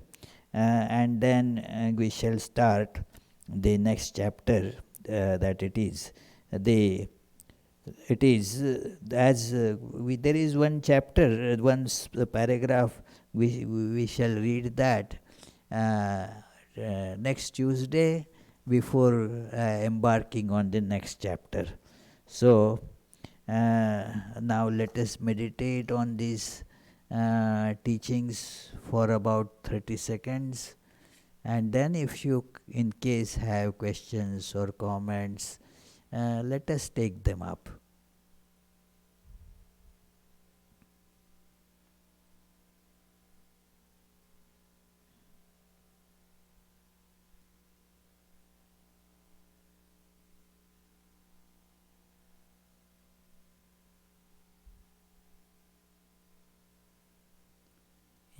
and then we shall start the next chapter. That the it is as there is one chapter, paragraph. We shall read that next Tuesday before embarking on the next chapter. So now let us meditate on these teachings for about 30 seconds, and then if you in case have questions or comments, let us take them up.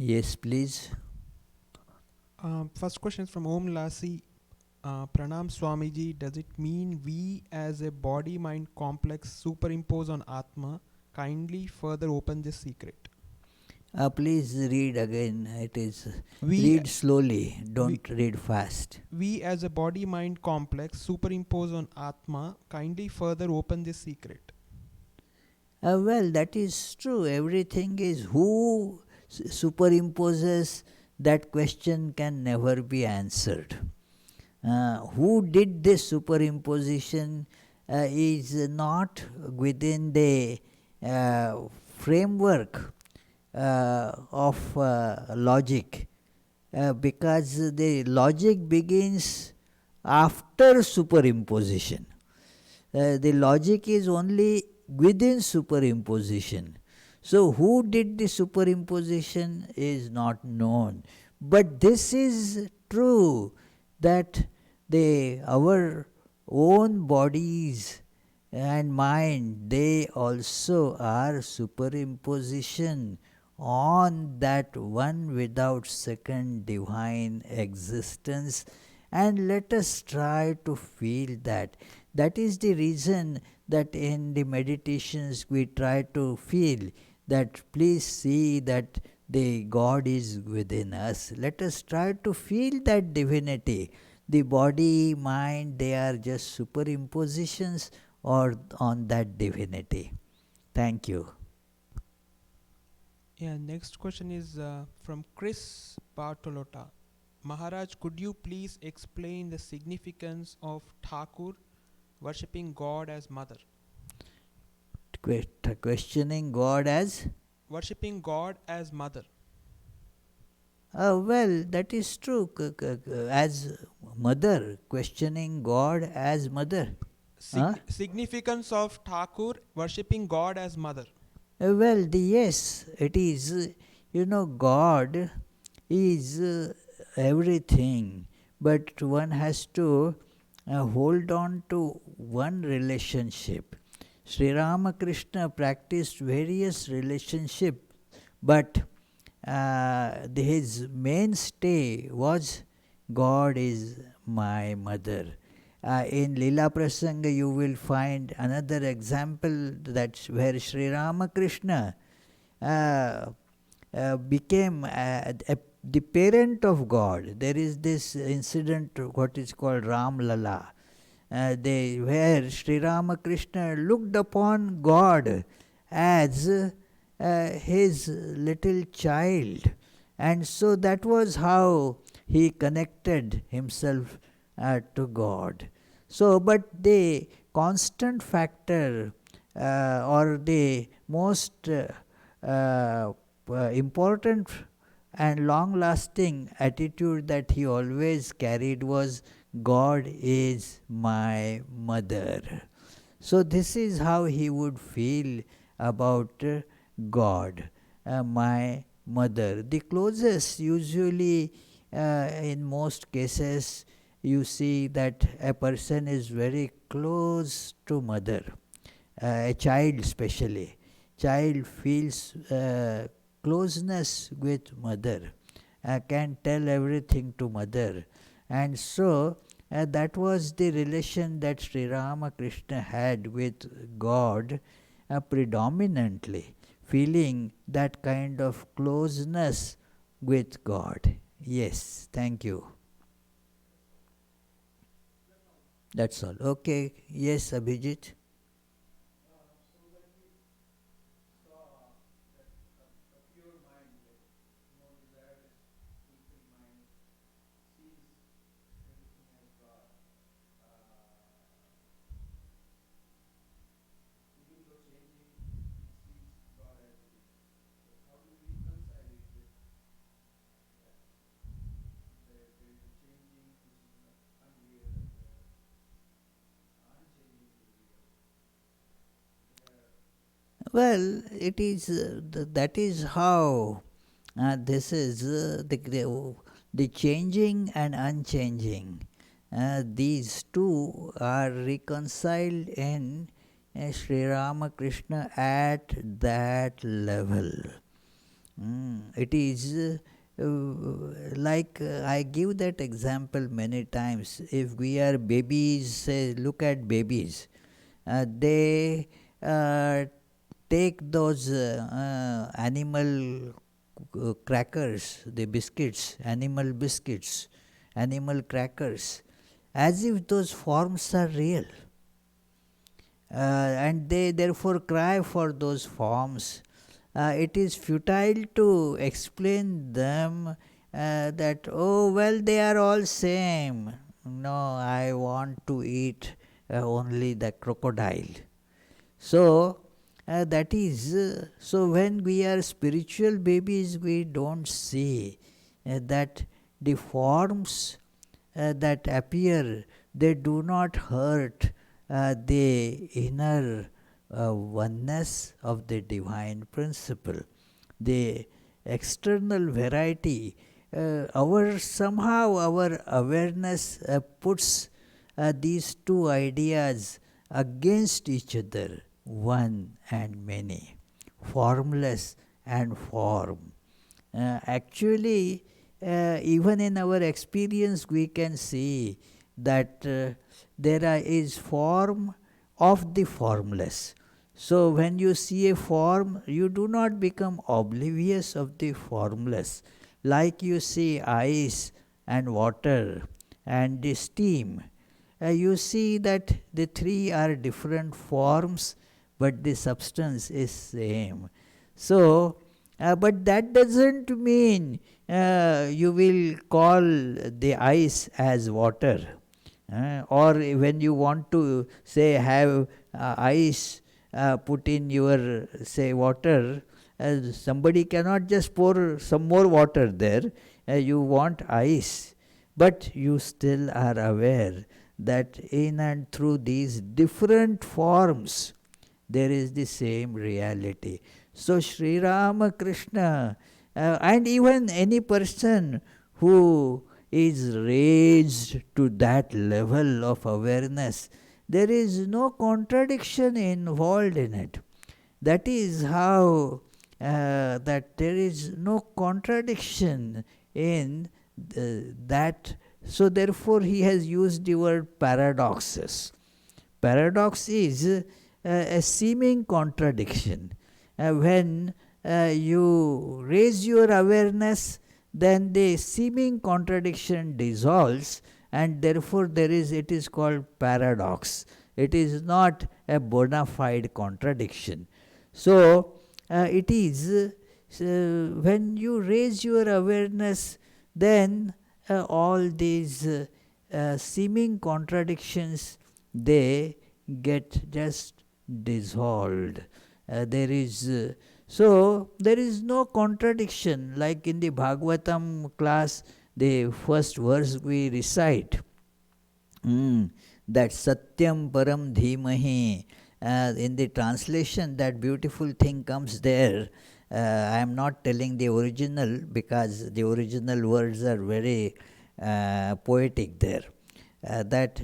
Yes, please. First question is from Om Lasi. Pranam Swamiji, does it mean we as a body mind complex superimpose on Atma? Kindly further open this secret. Please read again. It is We, read slowly, we, don't read fast. we as a body mind complex superimpose on Atma. Kindly further open this secret. Well, that is true. Everything is who superimposes, that question can never be answered. Who did this superimposition is not within the framework of logic, because the logic begins after superimposition. The logic is only within superimposition. So, who did the superimposition is not known. But this is true that our own bodies and mind, they also are superimposition on that one without second divine existence. And let us try to feel that. That is the reason that in the meditations we try to feel that, please see that the God is within us. Let us try to feel that divinity. The body, mind, they are just superimpositions or on that divinity. Thank you. Yeah, next question is from Chris Bartolota. Maharaj, could you please explain the significance of Thakur worshipping God as mother? Questioning God as? Worshipping God as mother. Well, that is true. As mother, questioning God as mother. Significance of Thakur worshipping God as mother. Well, yes, it is. God is everything, but one has to hold on to one relationship. Sri Ramakrishna practiced various relationships, but his mainstay was God is my mother. In Lila Prasanga, you will find another example that's where Sri Ramakrishna became the parent of God. There is this incident, what is called Ram Lala, where Sri Ramakrishna looked upon God as his little child, and so that was how he connected himself to God. So, but the constant factor or the most important and long lasting attitude that he always carried was, God is my mother. So, this is how he would feel about God, my mother. The closest, usually in most cases, you see that a person is very close to mother, a child especially. Child feels closeness with mother, can tell everything to mother. And so that was the relation that Sri Ramakrishna had with God, predominantly, feeling that kind of closeness with God. Yes, thank you. That's all. Okay. Yes, Abhijit. Well, it is that is how this is the changing and unchanging. These two are reconciled in Sri Ramakrishna at that level. It is like I give that example many times. If we are babies, say, look at babies. They take those animal crackers, the biscuits, animal crackers, as if those forms are real. And they therefore cry for those forms. It is futile to explain them that, oh, well, they are all same. No, I want to eat only the crocodile. So, that is, so when we are spiritual babies, we don't see that the forms that appear, they do not hurt the inner oneness of the divine principle. The external variety, our somehow our awareness puts these two ideas against each other, one and many, formless and form. Actually, even in our experience, we can see that is form of the formless. So, when you see a form, you do not become oblivious of the formless. Like you see ice and water and the steam, you see that the three are different forms, but the substance is same. So, but that doesn't mean you will call the ice as water. Or when you want to say have ice put in your say water, somebody cannot just pour some more water there. You want ice, but you still are aware that in and through these different forms there is the same reality. So Sri Ramakrishna and even any person who is raised to that level of awareness, there is no contradiction involved in it. That is how that there is no contradiction in that. So therefore he has used the word paradoxes. Paradox is a seeming contradiction. When you raise your awareness, then the seeming contradiction dissolves, and therefore it is called paradox. It is not a bona fide contradiction. So it is when you raise your awareness, then all these seeming contradictions, they get just dissolved. There is so there is no contradiction. Like in the Bhagavatam class, the first verse we recite, that Satyam Param Dhimahi. In the translation, that beautiful thing comes there, I am not telling the original because the original words are very poetic there. That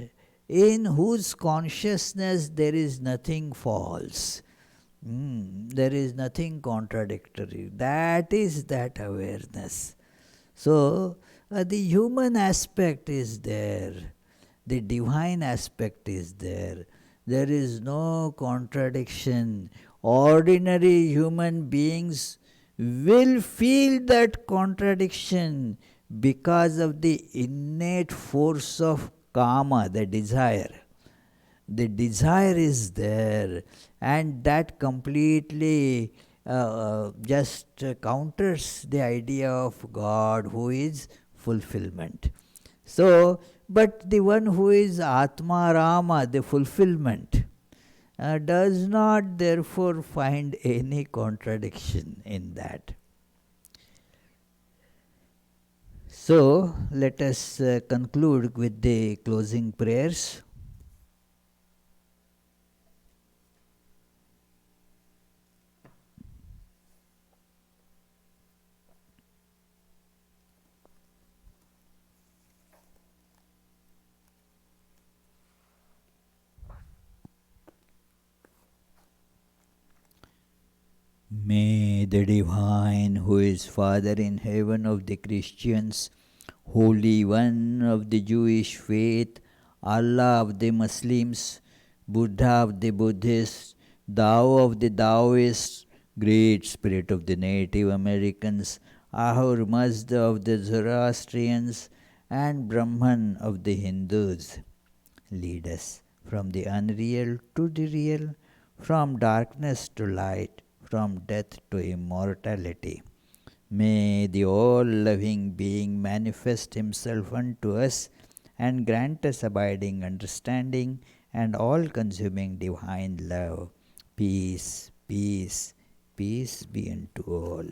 in whose consciousness there is nothing false. There is nothing contradictory. That is that awareness. So, the human aspect is there, the divine aspect is there. There is no contradiction. Ordinary human beings will feel that contradiction because of the innate force of kama, the desire. The desire is there, and that completely just counters the idea of God who is fulfillment. So, but the one who is Atma Rama, the fulfillment, does not therefore find any contradiction in that. So, let us conclude with the closing prayers. May the Divine, who is Father in heaven of the Christians, Holy One of the Jewish faith, Allah of the Muslims, Buddha of the Buddhists, Tao of the Taoists, Great Spirit of the Native Americans, Ahur Mazda of the Zoroastrians, and Brahman of the Hindus, lead us from the unreal to the real, from darkness to light, from death to immortality. May the all-loving being manifest himself unto us and grant us abiding understanding and all-consuming divine love. Peace, peace, peace be unto all.